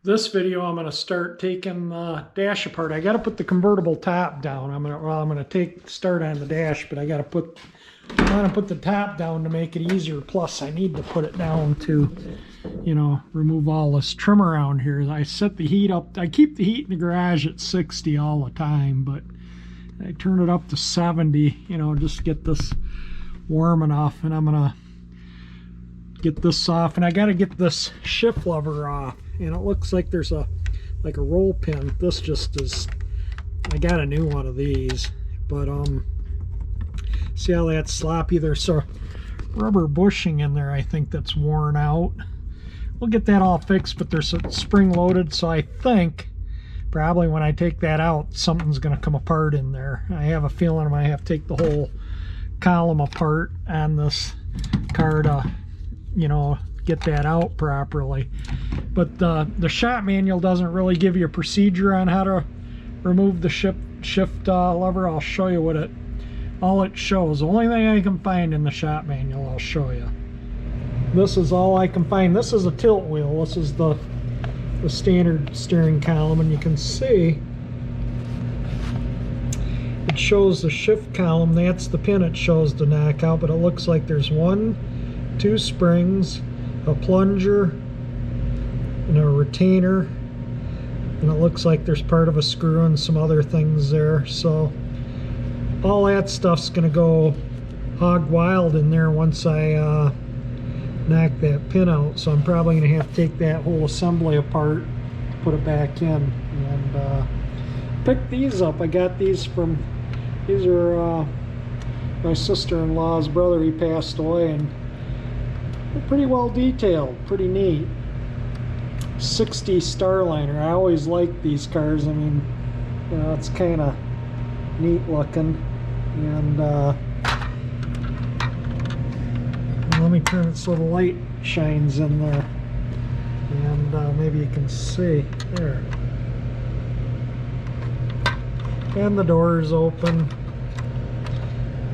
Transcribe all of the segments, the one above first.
This video, I'm going to start taking the dash apart. I got to put the convertible top down. I'm going to start on the dash, but I want to put the top down to make it easier. Plus, I need to put it down to, remove all this trim around here. I set the heat up. I keep the heat in the garage at 60 all the time, but I turn it up to 70, just get this warm enough. And I'm going to get this off, and I got to get this shift lever off. And it looks like there's a roll pin. This just is, I got a new one of these, but see how that's sloppy? There's a rubber bushing in there, I think, that's worn out. We'll get that all fixed, but there's a spring loaded, so I think probably when I take that out, something's going to come apart in there. I have a feeling I might have to take the whole column apart on this car to, get that out properly. But the shop manual doesn't really give you a procedure on how to remove the shift lever. I'll show you all it shows. The only thing I can find in the shop manual, I'll show you. This is all I can find. This is a tilt wheel. This is the standard steering column, and you can see it shows the shift column. That's the pin it shows to knock out, but it looks like there's 2 springs, a plunger, and a retainer, and it looks like there's part of a screw and some other things there. So all that stuff's gonna go hog wild in there once I knock that pin out. So I'm probably gonna have to take that whole assembly apart, put it back in, and pick these up. I got these are my sister-in-law's brother. He passed away, and they're pretty well detailed, pretty neat. 60 Starliner. I always like these cars. I mean, it's kind of neat looking. And let me turn it so the light shines in there, and maybe you can see there. And the door is open,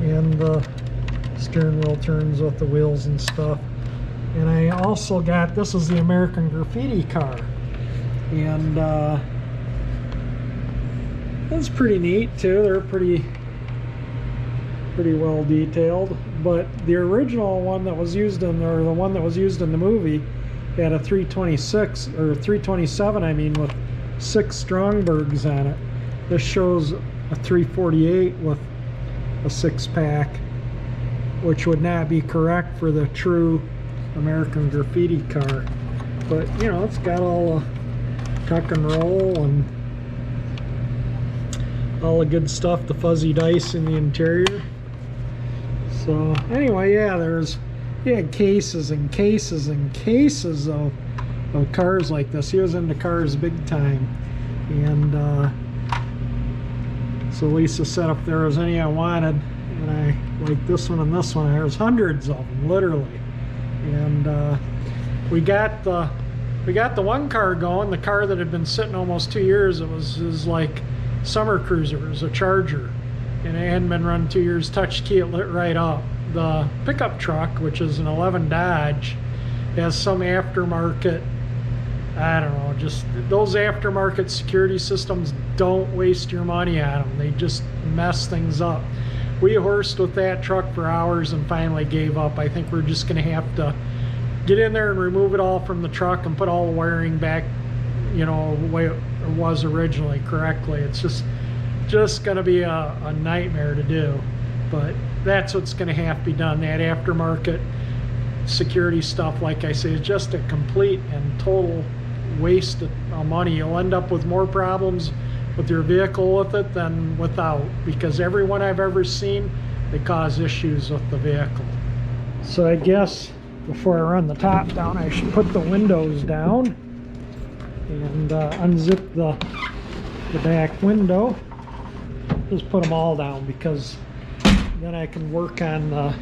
and the steering wheel turns with the wheels and stuff. And I also got, this is the American Graffiti car, and that's pretty neat too. They're pretty well detailed. But the original one that was used in, or the one that was used in the movie, had a 326 or 327, I mean, with 6 Strongbergs on it. This shows a 348 with a 6-pack, which would not be correct for the true American Graffiti car. But it's got all the tuck and roll and all the good stuff, the fuzzy dice in the interior. So anyway, yeah, he had cases and cases and cases of cars like this. He was into cars big time, and so Lisa set up there was any I wanted, and I like this one and this one. There's hundreds of them, literally. And we got the one car going, the car that had been sitting almost 2 years. It was like summer cruiser. It was a Charger, and it hadn't been run 2 years. Touch key, it lit right up. The pickup truck, which is an 11 Dodge, has some aftermarket, I don't know, just those aftermarket security systems. Don't waste your money on them. They just mess things up. We horsed with that truck for hours and finally gave up. I think we're just going to have to get in there and remove it all from the truck and put all the wiring back, the way it was originally, correctly. It's just going to be a nightmare to do, but that's what's going to have to be done. That aftermarket security stuff, like I say, is just a complete and total waste of money. You'll end up with more problems with your vehicle with it than without, because every one I've ever seen, they cause issues with the vehicle. So I guess before I run the top down, I should put the windows down and unzip the back window. Just put them all down, because then I can work on the,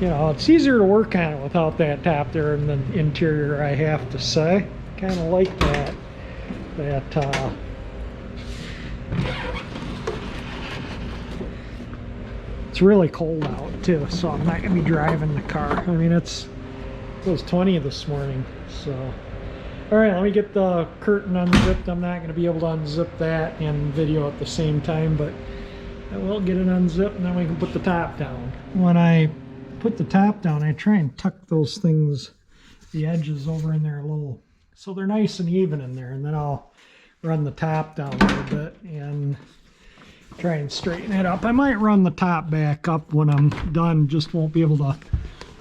it's easier to work on it without that top there in the interior, I have to say. Kind of like that it's really cold out too, so I'm not gonna be driving the car. I mean, it was 20 this morning, so All right, let me get the curtain unzipped. I'm not going to be able to unzip that and video at the same time, but I will get it unzipped and then we can put the top down. When I put the top down, I try and tuck those things, the edges over in there a little, so they're nice and even in there, and then I'll run the top down a little bit and try and straighten it up. I might run the top back up when I'm done, just won't be able to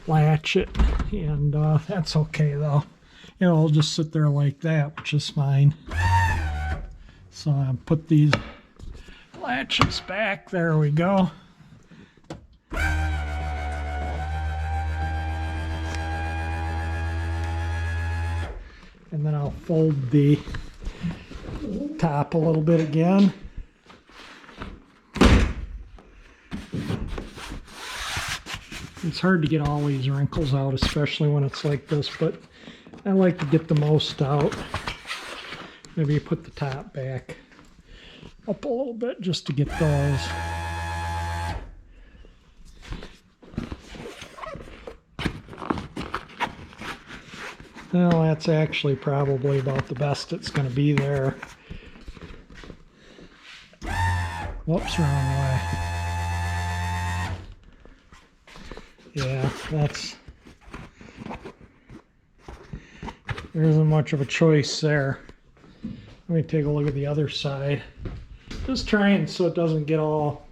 latch it, and that's okay though. It'll just sit there like that, which is fine. So I put these latches back. There we go. And then I'll fold the top a little bit again. It's hard to get all these wrinkles out, especially when it's like this, but I like to get the most out. Maybe you put the top back up a little bit just to get those. Well, that's actually probably about the best it's going to be there. Whoops, wrong way. Yeah, there isn't much of a choice there. Let me take a look at the other side. Just trying so it doesn't get all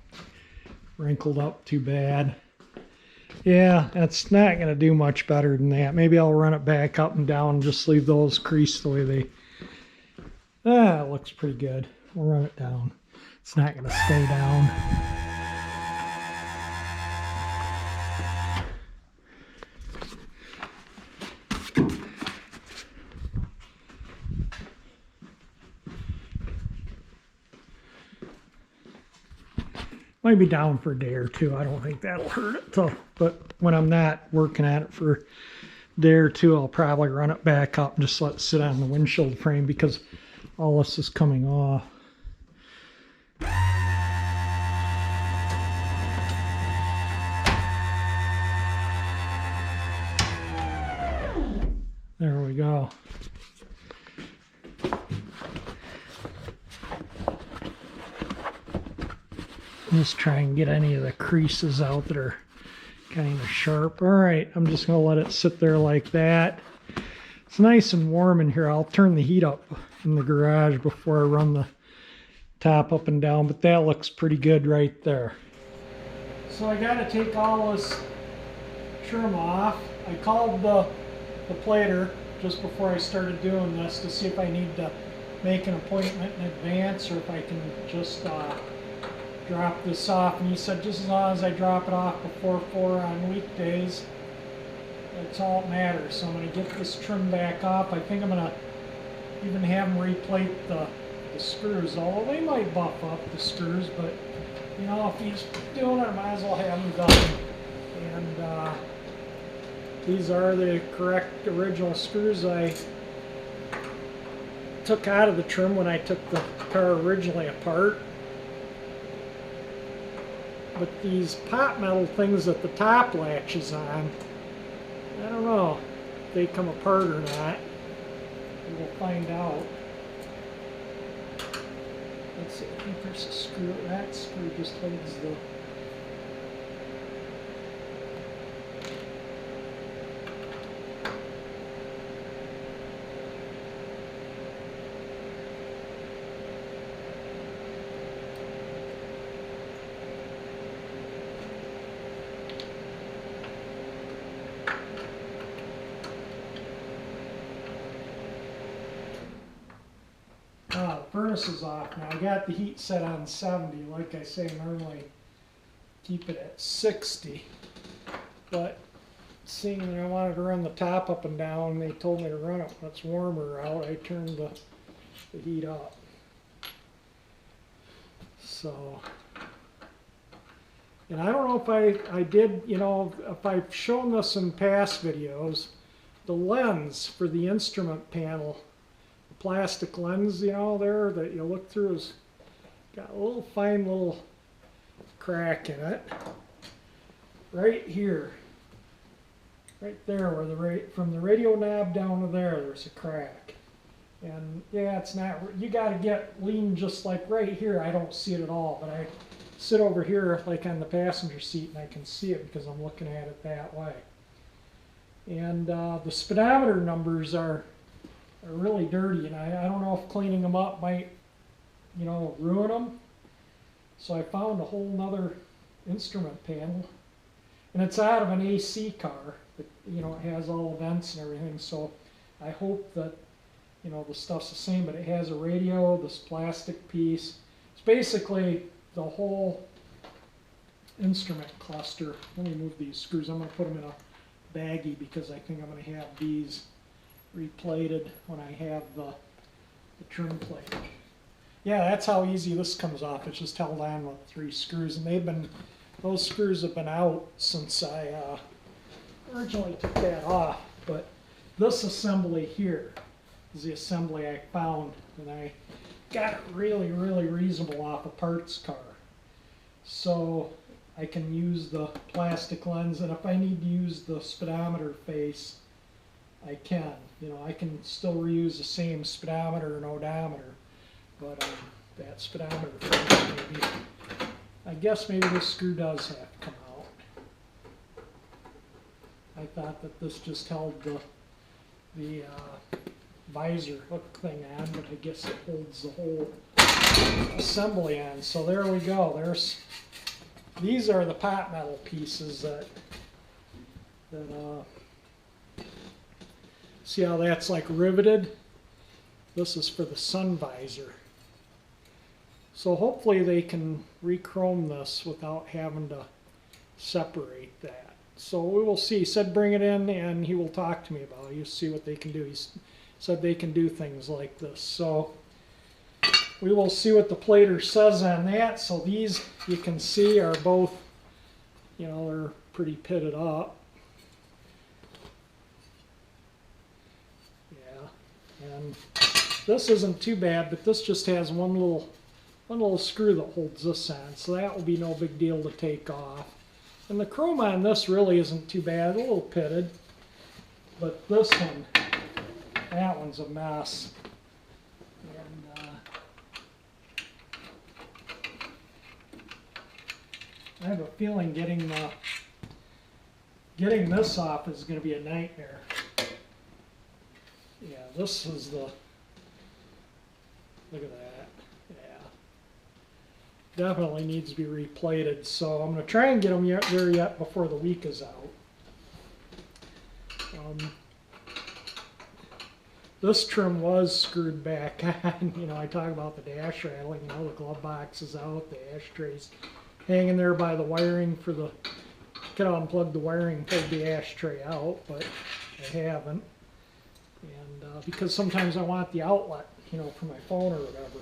wrinkled up too bad. Yeah, that's not going to do much better than that. Maybe I'll run it back up and down and just leave those creased the way they... it looks pretty good. We'll run it down. It's not going to stay down. Might be down for a day or two. I don't think that'll hurt it though. But when I'm not working at it for a day or two, I'll probably run it back up and just let it sit on the windshield frame because all this is coming off. There we go. Just try and get any of the creases out that are kind of sharp. All right, I'm just going to let it sit there like that. It's nice and warm in here. I'll turn the heat up in the garage before I run the top up and down, but that looks pretty good right there. So I got to take all this trim off. I called the plater just before I started doing this to see if I need to make an appointment in advance or if I can just drop this off, and he said just as long as I drop it off before 4 on weekdays, that's all that matters. So I'm going to get this trim back off. I think I'm going to even have him replate the screws, although they might buff up the screws, but you know, if he's doing it, I might as well have them done. And these are the correct original screws I took out of the trim when I took the car originally apart. But these pot metal things that the top latches on, I don't know if they come apart or not. We'll find out. Let's see, I think there's a screw. That screw just holds the... furnace is off now. I got the heat set on 70. Like I say, normally keep it at 60. But seeing that I wanted to run the top up and down, they told me to run it when it's warmer out. I turned the heat up. So, and I don't know if I did, you know, if I've shown this in past videos, the lens for the instrument panel, plastic lens, you know, there that you look through has got a little fine little crack in it. Right here. Right there where from the radio knob down to there, there's a crack. And yeah, it's not, you got to get lean just like right here. I don't see it at all, but I sit over here like on the passenger seat and I can see it because I'm looking at it that way. And the speedometer numbers are really dirty, and I don't know if cleaning them up might, you know, ruin them. So I found a whole nother instrument panel, and it's out of an AC car. But, you know, it has all the vents and everything, so I hope that, you know, the stuff's the same, but it has a radio, this plastic piece. It's basically the whole instrument cluster. Let me move these screws. I'm going to put them in a baggie because I think I'm going to have these replated when I have the trim plate. Yeah, that's how easy this comes off. It's just held on with 3 screws, and those screws have been out since I originally took that off. But this assembly here is the assembly I found, and I got it really, really reasonable off a parts car. So I can use the plastic lens, and if I need to use the speedometer face, I can. You know, I can still reuse the same speedometer and odometer, but that speedometer face, maybe, I guess maybe this screw does have to come out. I thought that this just held the visor hook thing on, but I guess it holds the whole assembly on. So there we go. These are the pot metal pieces that see how that's like riveted? This is for the sun visor. So hopefully they can re-chrome this without having to separate that. So we will see. He said bring it in and he will talk to me about it. You'll see what they can do. He said they can do things like this. So we will see what the plater says on that. So these, you can see, are both, you know, they're pretty pitted up. Yeah, and this isn't too bad, but this just has one little screw that holds this on, so that will be no big deal to take off. And the chrome on this really isn't too bad, a little pitted, but this one, that one's a mess. And I have a feeling getting this off is going to be a nightmare. Yeah, this is the, look at that. Yeah, definitely needs to be replated. So I'm going to try and get them there yet before the week is out. This trim was screwed back on. You know, I talk about the dash rattling. You know, the glove box is out, the ashtrays hanging there by the wiring for the, could have unplugged the wiring, pulled the ashtray out, but I haven't. And because sometimes I want the outlet, you know, for my phone or whatever,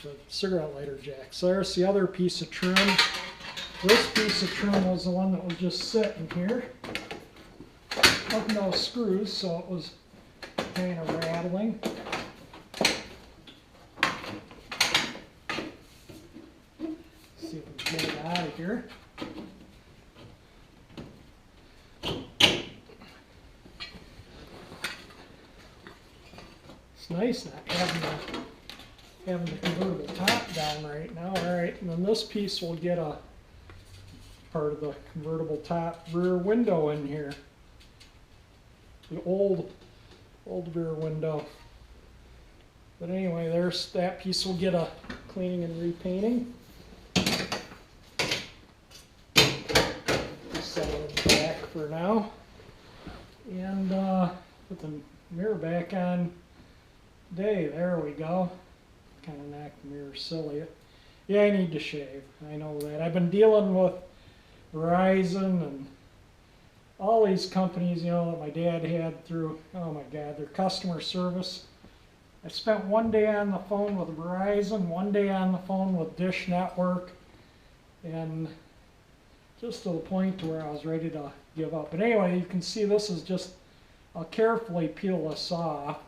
the cigarette lighter jack. So there's the other piece of trim. This piece of trim was the one that was just sitting here. With no screws, so it was kind of rattling. See if we can get it out of here. It's nice not having the convertible top down right now. All right, and then this piece will get a part of the convertible top rear window in here. The old rear window. But anyway, there's that piece will get a cleaning and repainting. Just set it in the back for now. And put the mirror back on today. There we go. Kind of knocked the mirror silly. Yeah, I need to shave. I know that. I've been dealing with Verizon and all these companies, you know, that my dad had through, oh my God, their customer service. I spent one day on the phone with Verizon, one day on the phone with Dish Network, and just to the point where I was ready to give up. But anyway, you can see this is just, I'll carefully peel this off.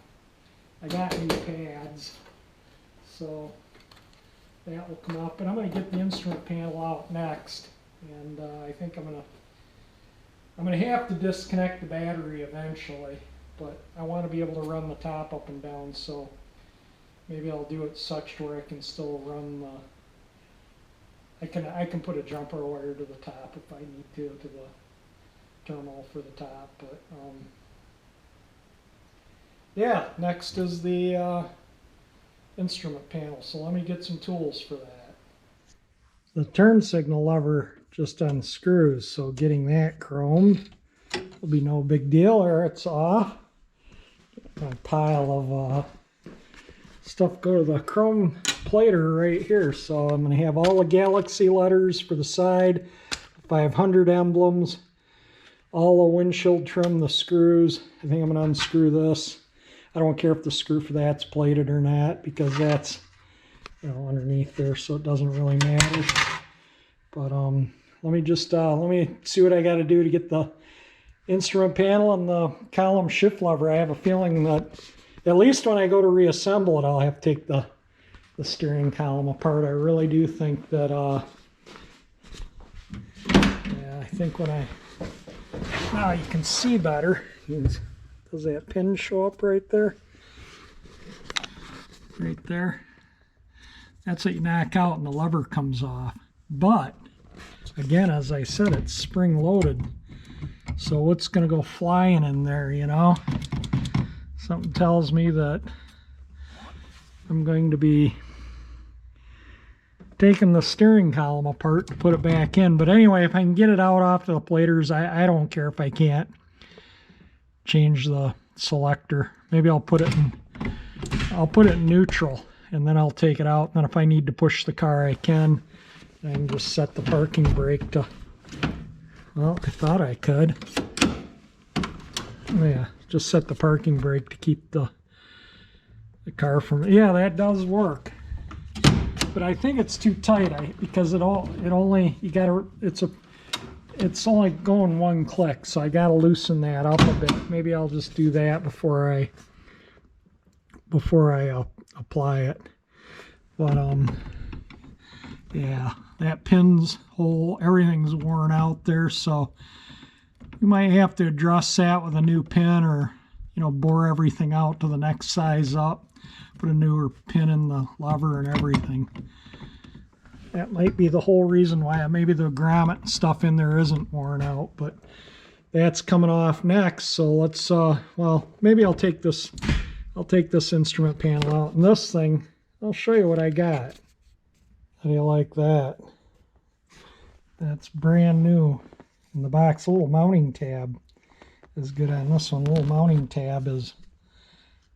I got new pads, so that will come up. But I'm going to get the instrument panel out next, and I think I'm going to have to disconnect the battery eventually but I want to be able to run the top up and down, so maybe I'll do it such where I can still run the, I can put a jumper wire to the top if I need to the terminal for the top, but yeah, next is the instrument panel, so let me get some tools for that. The turn signal lever just unscrews, so getting that chromed will be no big deal, or it's off. My pile of stuff go to the chrome plater right here, so I'm going to have all the Galaxie letters for the side, 500 emblems, all the windshield trim, the screws. I think I'm going to unscrew this. I don't care if the screw for that's plated or not, because that's, you know, underneath there, so it doesn't really matter. But let me just let me see what I got to do to get the instrument panel and the column shift lever. I have a feeling that at least when I go to reassemble it, I'll have to take the steering column apart. I really do think that yeah, I think when I, now you can see better. Does that pin show up right there? Right there. That's what you knock out and the lever comes off. But, again, as I said, it's spring-loaded. So what's going to go flying in there, you know? Something tells me that I'm going to be taking the steering column apart to put it back in. But anyway, if I can get it out off the platers, I don't care if I can't change the selector. Maybe I'll put it in neutral, and then I'll take it out. And then if I need to push the car, I can. I can just set the parking brake to, well, I thought I could. Yeah, just set the parking brake to keep the car from, yeah, that does work. But I think it's too tight, because it's only going one click, so I gotta loosen that up a bit. Maybe I'll just do that before I apply it. But yeah, that pin's hole, everything's worn out there, so you might have to address that with a new pin, or, you know, bore everything out to the next size up, put a newer pin in the lever and everything. That might be the whole reason why maybe the grommet stuff in there isn't worn out, but that's coming off next. So let's, well, maybe I'll take this instrument panel out, and this thing, I'll show you what I got. How do you like that? That's brand new in the box. A little mounting tab is good on this one. A little mounting tab is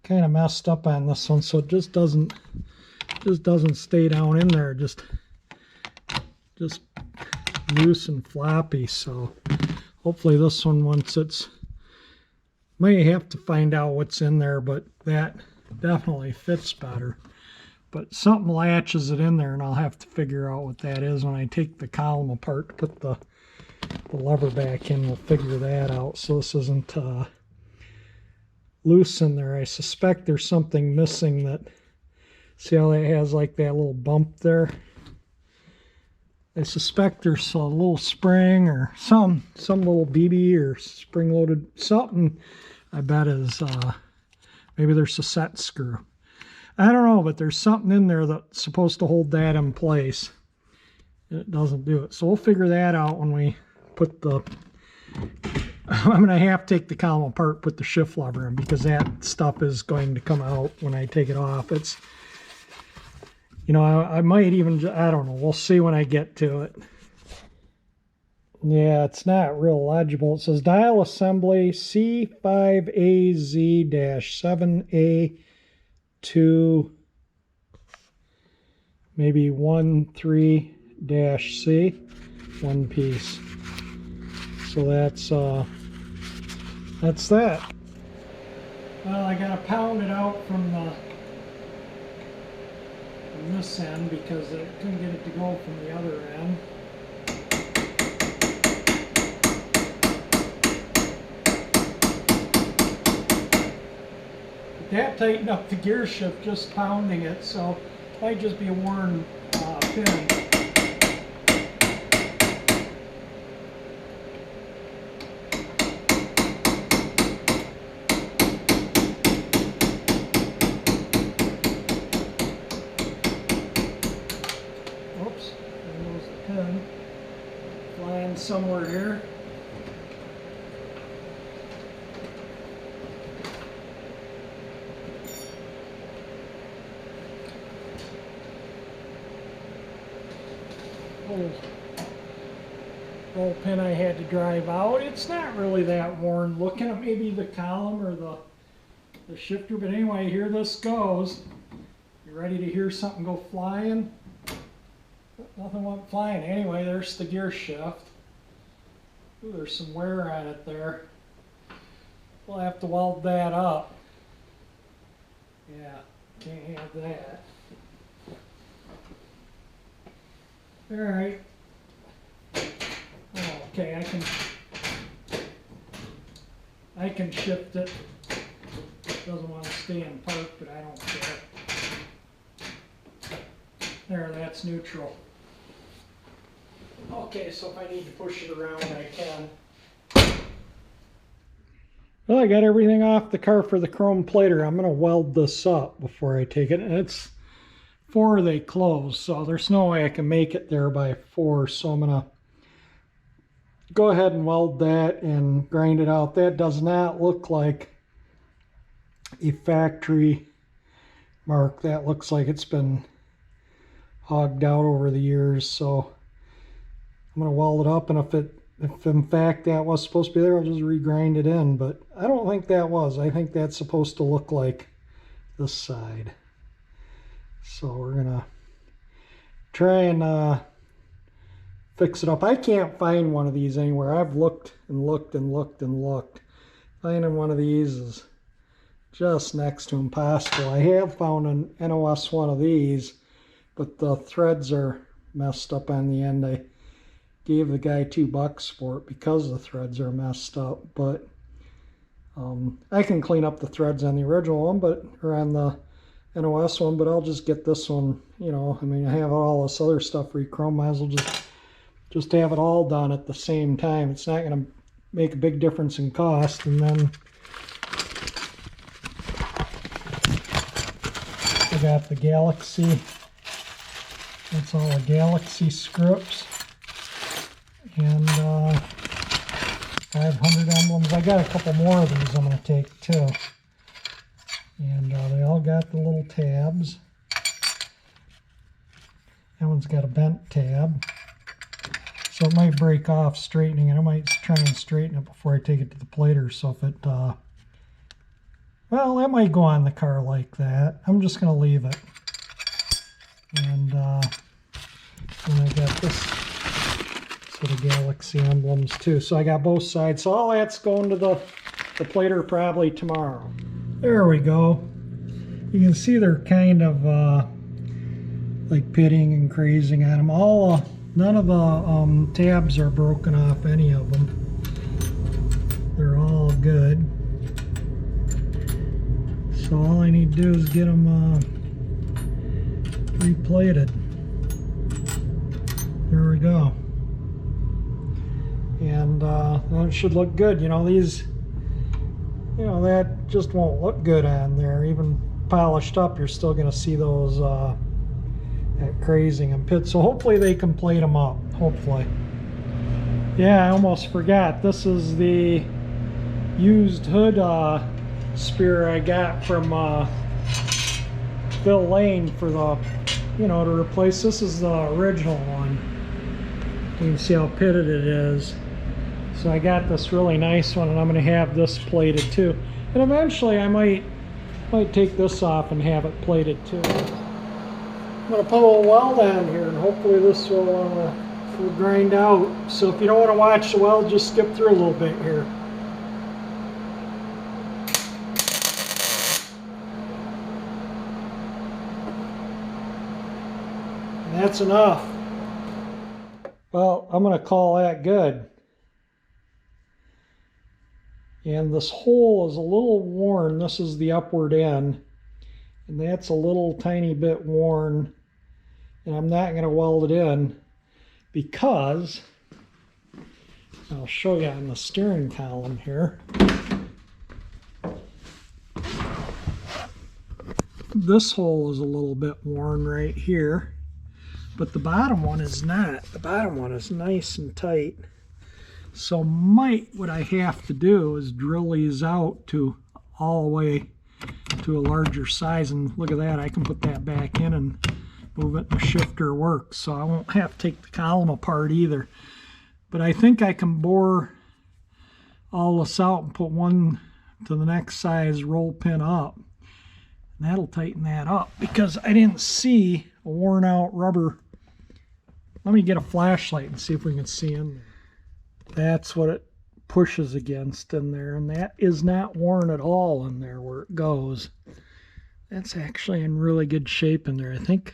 kind of messed up on this one, so it just doesn't stay down in there. Just loose and floppy. So hopefully this one, once it's, might have to find out what's in there, but that definitely fits better. But something latches it in there, and I'll have to figure out what that is when I take the column apart to put the lever back in. We'll figure that out, so this isn't loose in there. I suspect there's something missing. That, see how it has like that little bump there? I suspect there's a little spring or some little BB or spring-loaded something. I bet is maybe there's a set screw. I don't know, but there's something in there that's supposed to hold that in place. It doesn't do it. So we'll figure that out when we put the, I'm going to have to take the column apart, put the shift lever in, because that stuff is going to come out when I take it off. It's, you know, I might even, I don't know, we'll see when I get to it. Yeah, it's not real legible. It says dial assembly C5AZ-7A2, maybe 13-C, one piece. So that's that. Well, I gotta pound it out from this end, because I couldn't get it to go from the other end. But that tightened up the gear shift just pounding it, so it might just be a worn pin. somewhere here. Roll pin I had to drive out. It's not really that worn looking at maybe the column or the shifter, but anyway, here this goes. You ready to hear something go flying? Nothing went flying. Anyway, there's the gear shift. Ooh, there's some wear on it there. We'll have to weld that up. Yeah, can't have that. Alright. Oh, okay, I can shift it. It doesn't want to stay in park, but I don't care. There, that's neutral. Okay, so if I need to push it around, I can. Well, I got everything off the car for the chrome plater. I'm going to weld this up before I take it. And it's 4 they close, so there's no way I can make it there by 4. So I'm going to go ahead and weld that and grind it out. That does not look like a factory mark. That looks like it's been hogged out over the years. So I'm going to weld it up, and if in fact that was supposed to be there, I'll just regrind it in. But I don't think that was. I think that's supposed to look like this side. So we're going to try and fix it up. I can't find one of these anywhere. I've looked and looked and looked and looked. Finding one of these is just next to impossible. I have found an NOS one of these, but the threads are messed up on the end. I gave the guy $2 for it because the threads are messed up, but I can clean up the threads on the original one, or on the NOS one, but I'll just get this one, you know, I mean, I have all this other stuff re-chrome, might as well just have it all done at the same time. It's not going to make a big difference in cost. And then I got the Galaxie. That's all the Galaxie scripts. And 500 emblems. I got a couple more of these I'm going to take too. And they all got the little tabs. That one's got a bent tab. So it might break off straightening it. I might try and straighten it before I take it to the plater. So if it, well, that might go on the car like that. I'm just going to leave it. And then I got this set of Galaxie emblems too. So I got both sides. So all that's going to the plater probably tomorrow. There we go. You can see they're kind of like pitting and crazing on them. None of the tabs are broken off, any of them. They're all good. So all I need to do is get them replated. There we go. And that should look good. You know, these, you know, that just won't look good on there. Even polished up, you're still going to see those that crazing and pit. So hopefully they can plate them up. Hopefully. Yeah, I almost forgot. This is the used hood spear I got from Bill Lane for the, you know, to replace. This is the original one. You can see how pitted it is. So I got this really nice one, and I'm going to have this plated too. And eventually I might take this off and have it plated too. I'm going to put a little weld on here, and hopefully this will grind out. So if you don't want to watch the weld, just skip through a little bit here. And that's enough. Well, I'm going to call that good. And this hole is a little worn. This is the upward end. And that's a little tiny bit worn. And I'm not going to weld it in because I'll show you on the steering column here. This hole is a little bit worn right here, but the bottom one is not. The bottom one is nice and tight. So what I have to do is drill these out to all the way to a larger size, and look at that, I can put that back in and move it, and the shifter works, so I won't have to take the column apart either. But I think I can bore all this out and put one to the next size roll pin up, and that'll tighten that up, because I didn't see a worn out rubber. Let me get a flashlight and see if we can see in there. That's what it pushes against in there, and that is not worn at all in there where it goes. That's actually in really good shape in there. I think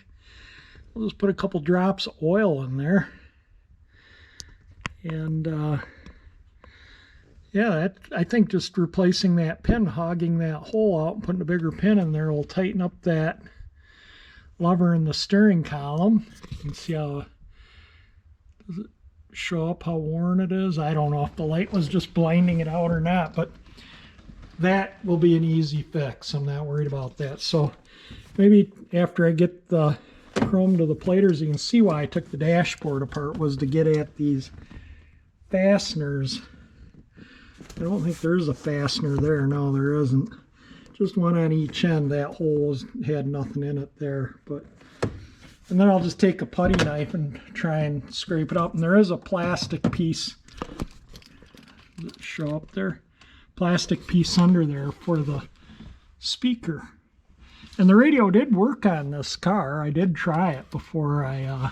we'll just put a couple drops of oil in there, and yeah, I think just replacing that pin, hogging that hole out and putting a bigger pin in there will tighten up that lever in the steering column. You can see how, does it show up how worn it is? I don't know if the light was just blinding it out or not, but that will be an easy fix. I'm not worried about that. So maybe after I get the chrome to the platers, you can see why I took the dashboard apart, was to get at these fasteners. I don't think there's a fastener there. No, there isn't. Just one on each end. That hole had nothing in it there. And then I'll just take a putty knife and try and scrape it up. And there is a plastic piece. Does it show up there? Plastic piece under there for the speaker. And the radio did work on this car. I did try it before I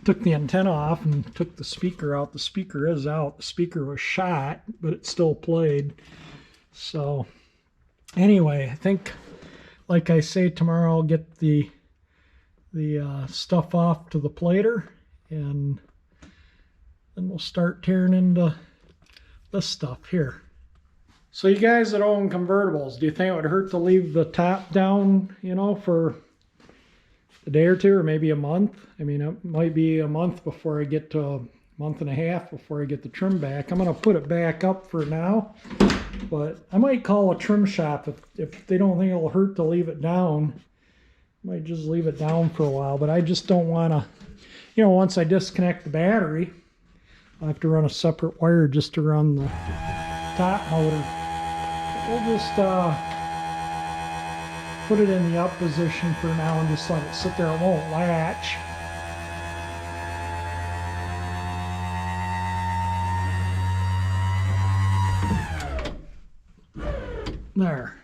took the antenna off and took the speaker out. The speaker is out. The speaker was shot, but it still played. So anyway, I think, like I say, tomorrow I'll get the stuff off to the plater, and then we'll start tearing into this stuff here. So you guys that own convertibles, do you think it would hurt to leave the top down, you know, for a day or two, or maybe a month? I mean, it might be a month before I get to a month and a half before I get the trim back. I'm going to put it back up for now, but I might call a trim shop if they don't think it'll hurt to leave it down. I might just leave it down for a while, but I just don't want to, you know, once I disconnect the battery, I'll have to run a separate wire just to run the top motor. We'll just put it in the up position for now and just let it sit there. It won't latch. There.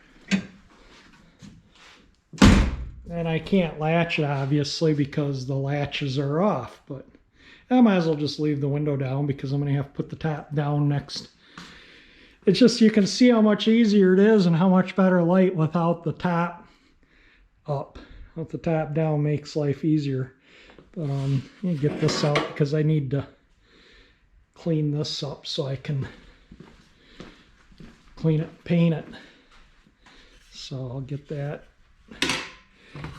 And I can't latch it, obviously, because the latches are off, but I might as well just leave the window down, because I'm going to have to put the top down next. It's just, you can see how much easier it is and how much better light without the top up. With the top down makes life easier. But I'm going to get this out because I need to clean this up so I can clean it, paint it. So I'll get that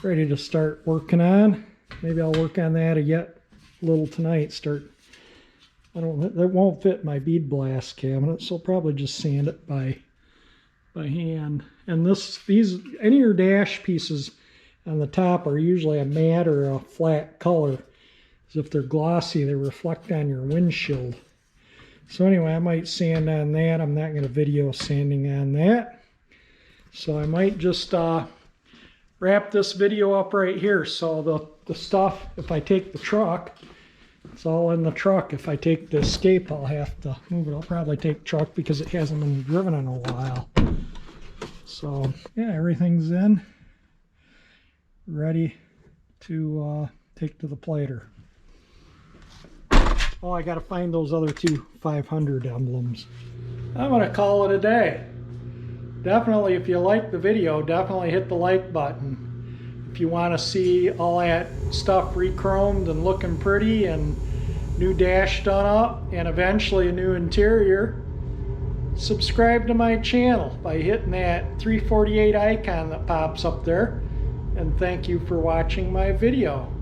ready to start working on. Maybe I'll work on that yet a little tonight. That won't fit my bead blast cabinet, so I'll probably just sand it by hand. And any of your dash pieces on the top are usually a matte or a flat color. As if they're glossy, they reflect on your windshield. So anyway, I might sand on that. I'm not going to video sanding on that. So I might just wrap this video up right here. So the stuff, if I take the truck, it's all in the truck. If I take the Escape, I'll have to move it. I'll probably take truck because it hasn't been driven in a while. So yeah, everything's in, ready to take to the plater. Oh, I got to find those other two 500 emblems. I'm going to call it a day. Definitely, if you like the video, definitely hit the like button. If you want to see all that stuff re-chromed and looking pretty, and new dash done up, and eventually a new interior, subscribe to my channel by hitting that 348 icon that pops up there. And thank you for watching my video.